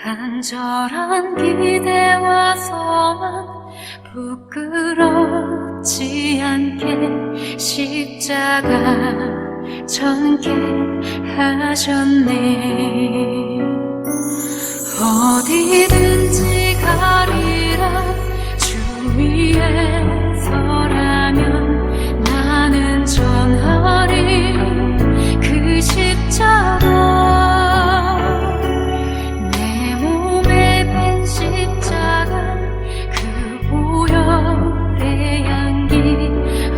간절한 기대와 소망 부끄럽지 않게 십자가 전개하셨네. 어디든지 가리라 주 위에 서라면 나는 전하리 그 십자가. 내 몸에 밴 십자가 그 보혈의 향기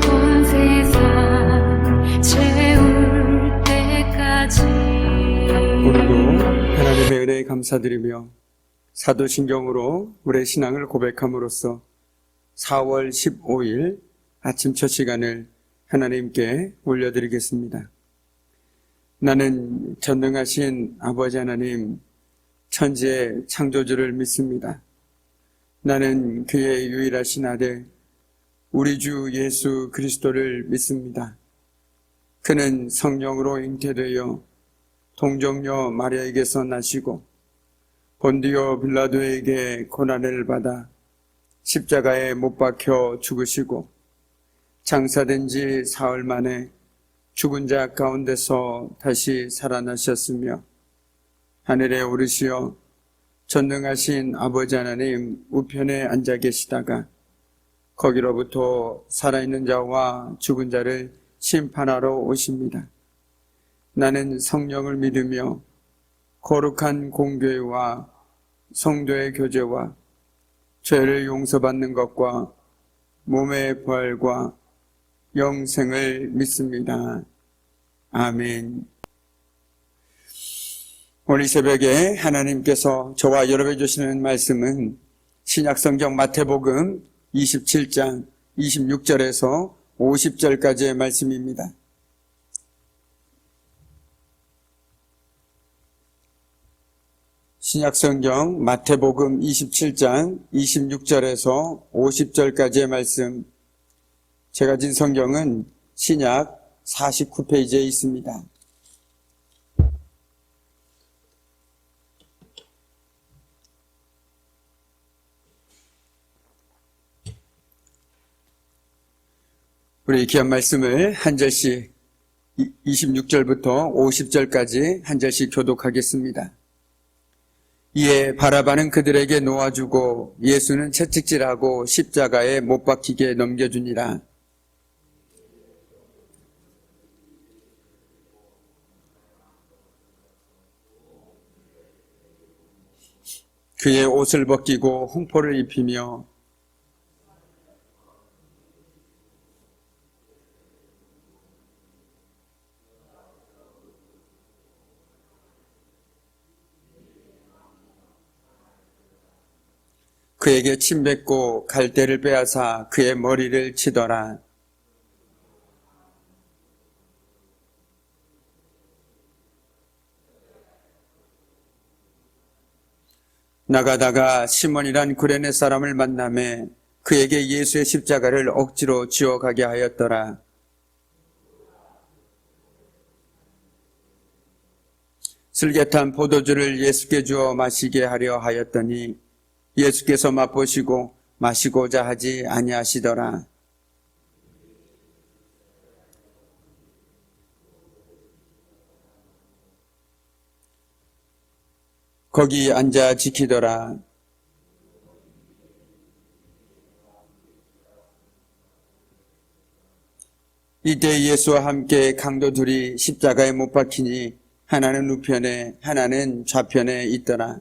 온 세상 채울 때까지. 오늘도 하나님의 은혜에 감사드리며 사도신경으로 우리의 신앙을 고백함으로써 4월 15일 아침 첫 시간을 하나님께 올려드리겠습니다. 나는 전능하신 아버지 하나님, 천지의 창조주를 믿습니다. 나는 그의 유일하신 아들 우리 주 예수 그리스도를 믿습니다. 그는 성령으로 잉태되어 동정녀 마리아에게서 나시고 본디오 빌라도에게 고난을 받아 십자가에 못 박혀 죽으시고 장사된 지 사흘 만에 죽은 자 가운데서 다시 살아나셨으며 하늘에 오르시어 전능하신 아버지 하나님 우편에 앉아 계시다가 거기로부터 살아있는 자와 죽은 자를 심판하러 오십니다. 나는 성령을 믿으며 거룩한 공교회와 성도의 교제와 죄를 용서받는 것과 몸의 부활과 영생을 믿습니다. 아멘. 오늘 새벽에 하나님께서 저와 여러분에게 주시는 말씀은 신약성경 마태복음 27장 26절에서 50절까지의 말씀입니다. 신약성경 마태복음 27장 26절에서 50절까지의 말씀, 제가 진 성경은 신약 49페이지에 있습니다. 우리 귀한 말씀을 한 절씩 26절부터 50절까지 한 절씩 교독하겠습니다. 이에 바라바는 그들에게 놓아주고 예수는 채찍질하고 십자가에 못 박히게 넘겨주니라. 그의 옷을 벗기고 홍포를 입히며 그에게 침 뱉고 갈대를 빼앗아 그의 머리를 치더라. 나가다가 시몬이란 구레네 사람을 만나매 그에게 예수의 십자가를 억지로 지어가게 하였더라. 슬개탄 포도주를 예수께 주어 마시게 하려 하였더니 예수께서 맛보시고 마시고자 하지 아니하시더라. 거기 앉아 지키더라. 이때 예수와 함께 강도 둘이 십자가에 못 박히니 하나는 우편에 하나는 좌편에 있더라.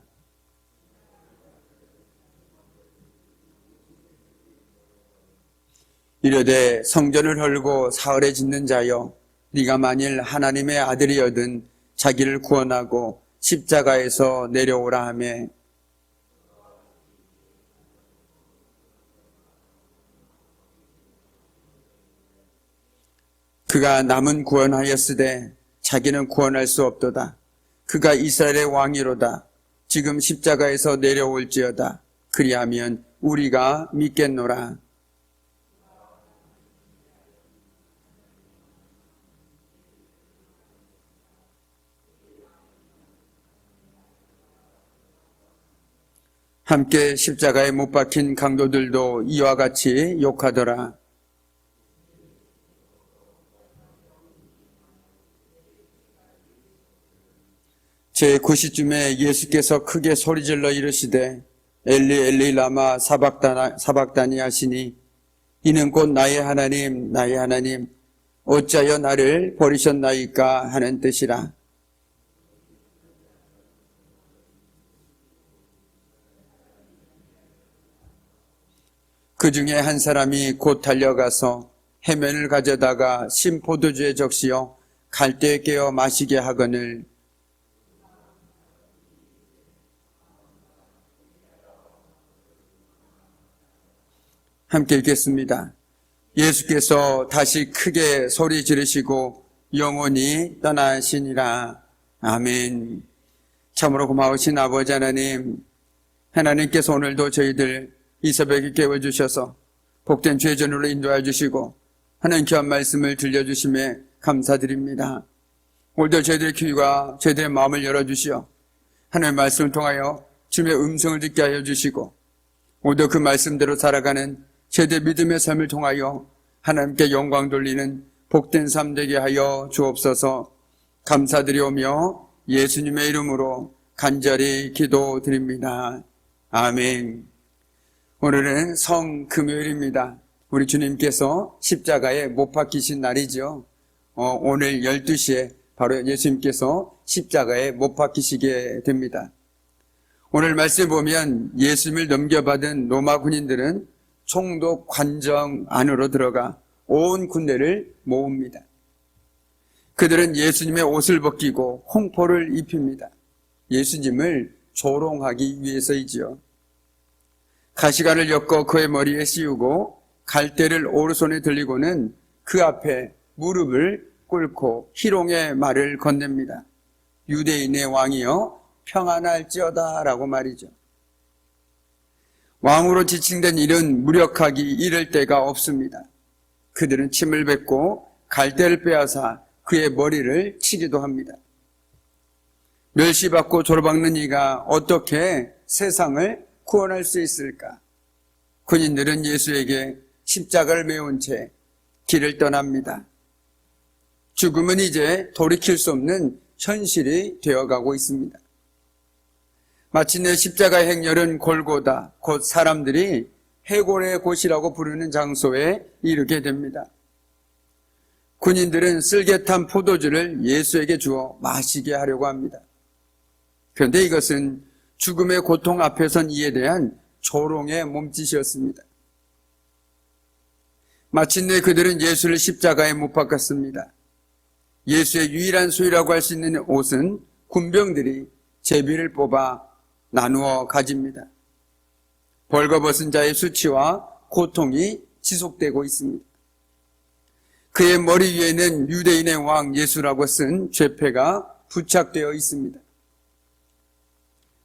이르되 성전을 헐고 사흘에 짓는 자여, 네가 만일 하나님의 아들이여든 자기를 구원하고 십자가에서 내려오라 하매 그가 남은 구원하였으되 자기는 구원할 수 없도다. 그가 이스라엘의 왕이로다. 지금 십자가에서 내려올지어다. 그리하면 우리가 믿겠노라. 함께 십자가에 못 박힌 강도들도 이와 같이 욕하더라. 제9시쯤에 예수께서 크게 소리질러 이르시되 엘리 엘리 라마 사박다니 하시니 이는 곧 나의 하나님 어찌하여 나를 버리셨나이까 하는 뜻이라. 그 중에 한 사람이 곧 달려가서 해면을 가져다가 신 포도주에 적시어 갈대에 깨어 마시게 하거늘 함께 읽겠습니다. 예수께서 다시 크게 소리 지르시고 영원히 떠나시니라. 아멘. 참으로 고마우신 아버지 하나님, 하나님께서 오늘도 저희들 이 새벽에 깨워주셔서 복된 죄전으로 인도해 주시고 하나님 귀한 말씀을 들려주심에 감사드립니다. 오늘도 저희들의 귀와 저희들의 마음을 열어주시어 하나님의 말씀을 통하여 주님의 음성을 듣게 하여 주시고 오늘도 그 말씀대로 살아가는 저희들의 믿음의 삶을 통하여 하나님께 영광 돌리는 복된 삶 되게 하여 주옵소서. 감사드리오며 예수님의 이름으로 간절히 기도드립니다. 아멘. 오늘은 성금요일입니다. 우리 주님께서 십자가에 못 박히신 날이죠. 오늘 12시에 바로 예수님께서 십자가에 못 박히시게 됩니다. 오늘 말씀에 보면 예수님을 넘겨받은 로마 군인들은 총독 관정 안으로 들어가 온 군대를 모읍니다. 그들은 예수님의 옷을 벗기고 홍포를 입힙니다. 예수님을 조롱하기 위해서이지요. 가시관을 엮어 그의 머리에 씌우고 갈대를 오른손에 들리고는 그 앞에 무릎을 꿇고 희롱의 말을 건넵니다. 유대인의 왕이여 평안할지어다 라고 말이죠. 왕으로 지칭된 일은 무력하기 이를 데가 없습니다. 그들은 침을 뱉고 갈대를 빼앗아 그의 머리를 치기도 합니다. 멸시받고 조로박는 이가 어떻게 세상을 구원할 수 있을까? 군인들은 예수에게 십자가를 메운 채 길을 떠납니다. 죽음은 이제 돌이킬 수 없는 현실이 되어가고 있습니다. 마침내 십자가의 행렬은 골고다, 곧 사람들이 해골의 곳이라고 부르는 장소에 이르게 됩니다. 군인들은 쓸개탄 포도주를 예수에게 주어 마시게 하려고 합니다. 그런데 이것은 죽음의 고통 앞에선 이에 대한 조롱의 몸짓이었습니다. 마침내 그들은 예수를 십자가에 못 박았습니다. 예수의 유일한 소유라고 할 수 있는 옷은 군병들이 제비를 뽑아 나누어 가집니다. 벌거벗은 자의 수치와 고통이 지속되고 있습니다. 그의 머리 위에는 유대인의 왕 예수라고 쓴 죄패가 부착되어 있습니다.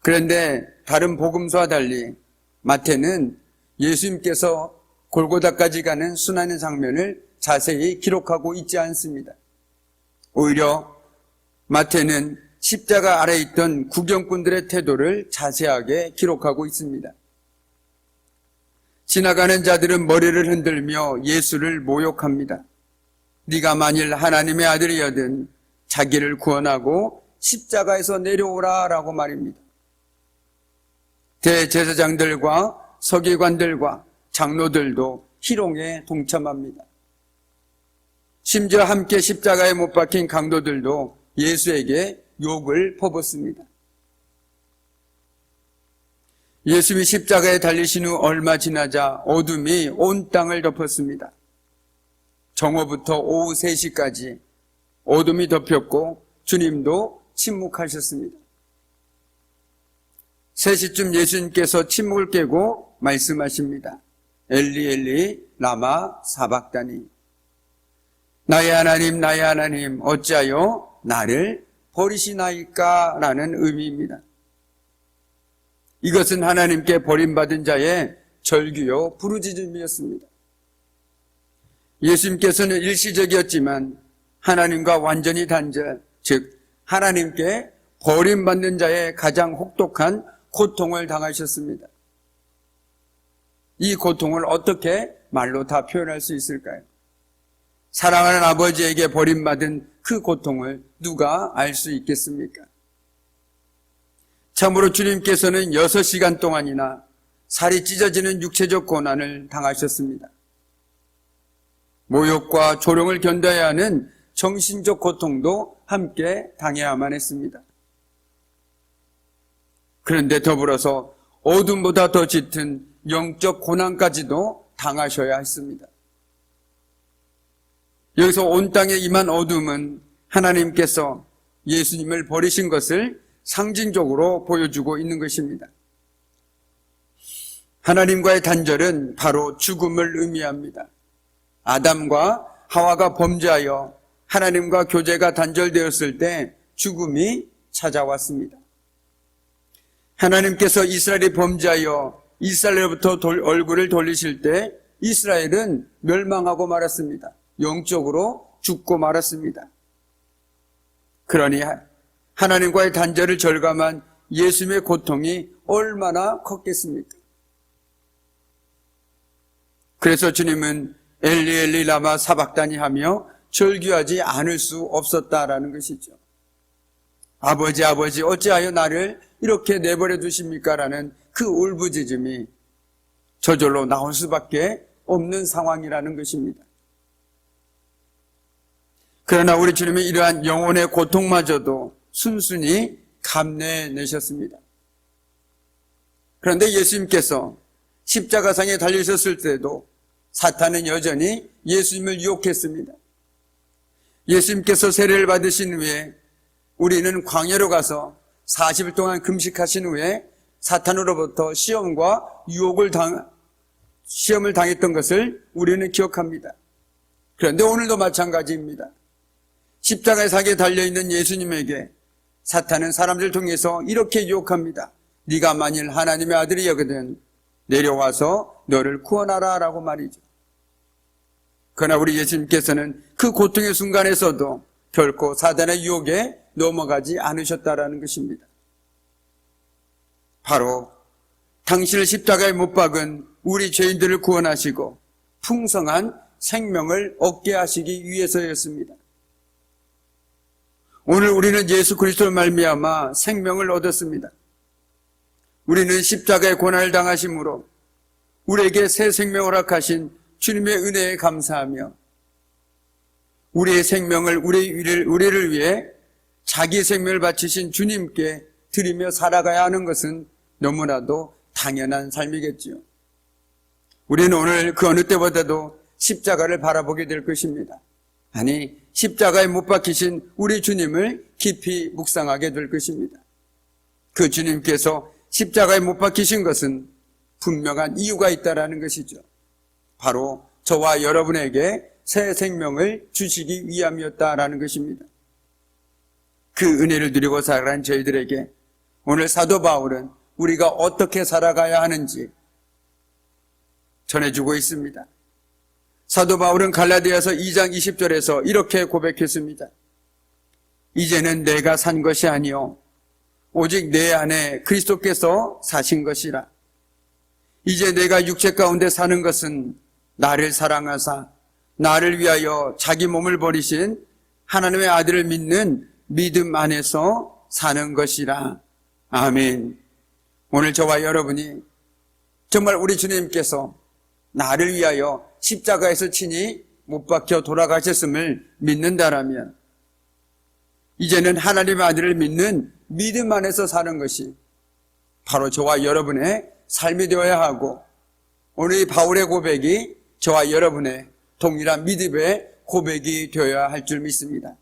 그런데 다른 복음서와 달리 마태는 예수님께서 골고다까지 가는 순환의 장면을 자세히 기록하고 있지 않습니다. 오히려 마태는 십자가 아래에 있던 구경꾼들의 태도를 자세하게 기록하고 있습니다. 지나가는 자들은 머리를 흔들며 예수를 모욕합니다. 네가 만일 하나님의 아들이여든 자기를 구원하고 십자가에서 내려오라 라고 말입니다. 대제사장들과 서기관들과 장로들도 희롱에 동참합니다. 심지어 함께 십자가에 못 박힌 강도들도 예수에게 욕을 퍼붓습니다. 예수님이 십자가에 달리신 후 얼마 지나자 어둠이 온 땅을 덮었습니다. 정오부터 오후 3시까지 어둠이 덮였고 주님도 침묵하셨습니다. 3시쯤 예수님께서 침묵을 깨고 말씀하십니다. 엘리 엘리 라마 사박다니 나의 하나님 어찌하여 나를 버리시나이까 라는 의미입니다. 이것은 하나님께 버림받은 자의 절규요 부르짖음이었습니다. 예수님께서는 일시적이었지만 하나님과 완전히 단절, 즉 하나님께 버림받는 자의 가장 혹독한 고통을 당하셨습니다. 이 고통을 어떻게 말로 다 표현할 수 있을까요? 사랑하는 아버지에게 버림받은 그 고통을 누가 알 수 있겠습니까? 참으로 주님께서는 6시간 동안이나 살이 찢어지는 육체적 고난을 당하셨습니다. 모욕과 조롱을 견뎌야 하는 정신적 고통도 함께 당해야만 했습니다. 그런데 더불어서 어둠보다 더 짙은 영적 고난까지도 당하셔야 했습니다. 여기서 온 땅에 임한 어둠은 하나님께서 예수님을 버리신 것을 상징적으로 보여주고 있는 것입니다. 하나님과의 단절은 바로 죽음을 의미합니다. 아담과 하와가 범죄하여 하나님과 교제가 단절되었을 때 죽음이 찾아왔습니다. 하나님께서 이스라엘이 범죄하여 이스라엘로부터 얼굴을 돌리실 때 이스라엘은 멸망하고 말았습니다. 영적으로 죽고 말았습니다. 그러니 하나님과의 단절을 절감한 예수님의 고통이 얼마나 컸겠습니까? 그래서 주님은 엘리 엘리 라마 사박다니 하며 절규하지 않을 수 없었다라는 것이죠. 아버지 아버지 어찌하여 나를 이렇게 내버려 두십니까? 라는 그 울부짖음이 저절로 나올 수밖에 없는 상황이라는 것입니다. 그러나 우리 주님이 이러한 영혼의 고통마저도 순순히 감내내셨습니다. 그런데 예수님께서 십자가상에 달리셨을 때도 사탄은 여전히 예수님을 유혹했습니다. 예수님께서 세례를 받으신 후에 우리는 광야로 가서 40일 동안 금식하신 후에 사탄으로부터 시험을 당했던 것을 우리는 기억합니다. 그런데 오늘도 마찬가지입니다. 십자가의 사기에 달려있는 예수님에게 사탄은 사람들 통해서 이렇게 유혹합니다. 네가 만일 하나님의 아들이거든 내려와서 너를 구원하라 라고 말이죠. 그러나 우리 예수님께서는 그 고통의 순간에서도 결코 사단의 유혹에 넘어가지 않으셨다라는 것입니다. 바로 당신을 십자가에 못 박은 우리 죄인들을 구원하시고 풍성한 생명을 얻게 하시기 위해서였습니다. 오늘 우리는 예수 그리스도로 말미암아 생명을 얻었습니다. 우리는 십자가의 고난을 당하심으로 우리에게 새 생명을 허락하신 주님의 은혜에 감사하며 우리의 생명을 우리를 위해 자기 생명을 바치신 주님께 드리며 살아가야 하는 것은 너무나도 당연한 삶이겠지요. 우리는 오늘 그 어느 때보다도 십자가를 바라보게 될 것입니다. 아니, 십자가에 못 박히신 우리 주님을 깊이 묵상하게 될 것입니다. 그 주님께서 십자가에 못 박히신 것은 분명한 이유가 있다라는 것이죠. 바로 저와 여러분에게 새 생명을 주시기 위함이었다라는 것입니다. 그 은혜를 누리고 살아가는 저희들에게 오늘 사도 바울은 우리가 어떻게 살아가야 하는지 전해주고 있습니다. 사도 바울은 갈라디아서 2장 20절에서 이렇게 고백했습니다. 이제는 내가 산 것이 아니요 오직 내 안에 그리스도께서 사신 것이라. 이제 내가 육체 가운데 사는 것은 나를 사랑하사 나를 위하여 자기 몸을 버리신 하나님의 아들을 믿는 믿음 안에서 사는 것이라. 아멘. 오늘 저와 여러분이 정말 우리 주님께서 나를 위하여 십자가에서 친히 못 박혀 돌아가셨음을 믿는다라면 이제는 하나님의 아들을 믿는 믿음 안에서 사는 것이 바로 저와 여러분의 삶이 되어야 하고 오늘 이 바울의 고백이 저와 여러분의 동일한 믿음의 고백이 되어야 할 줄 믿습니다.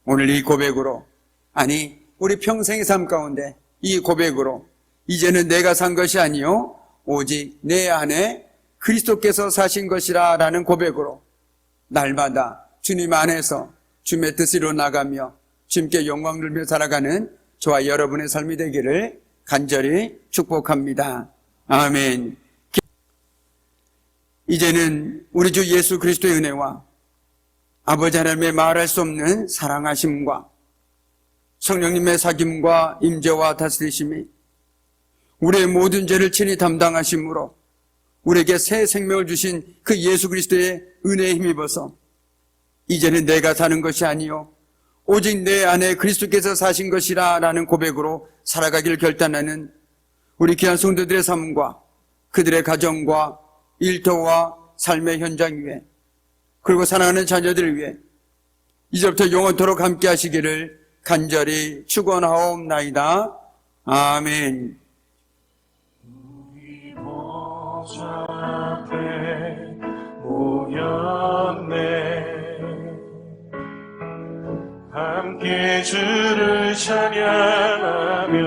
오늘 이 고백으로 아니 우리 평생의 삶 가운데 이 고백으로 이제는 내가 산 것이 아니요 오직 내 안에 그리스도께서 사신 것이라 라는 고백으로 날마다 주님 안에서 주님의 뜻으로 나가며 주님께 영광 돌며 살아가는 저와 여러분의 삶이 되기를 간절히 축복합니다. 아멘. 이제는 우리 주 예수 그리스도의 은혜와 아버지 하나님의 말할 수 없는 사랑하심과 성령님의 사귐과 임재와 다스리심이 우리의 모든 죄를 친히 담당하심으로 우리에게 새 생명을 주신 그 예수 그리스도의 은혜에 힘입어서 이제는 내가 사는 것이 아니요 오직 내 안에 그리스도께서 사신 것이라 라는 고백으로 살아가기를 결단하는 우리 귀한 성도들의 삶과 그들의 가정과 일터와 삶의 현장 위에 그리고 사랑하는 자녀들을 위해 이제부터 영원토록 함께 하시기를 간절히 축원하옵나이다. 아멘. 우리 보좌 앞에 모였네 함께 주를 찬양하며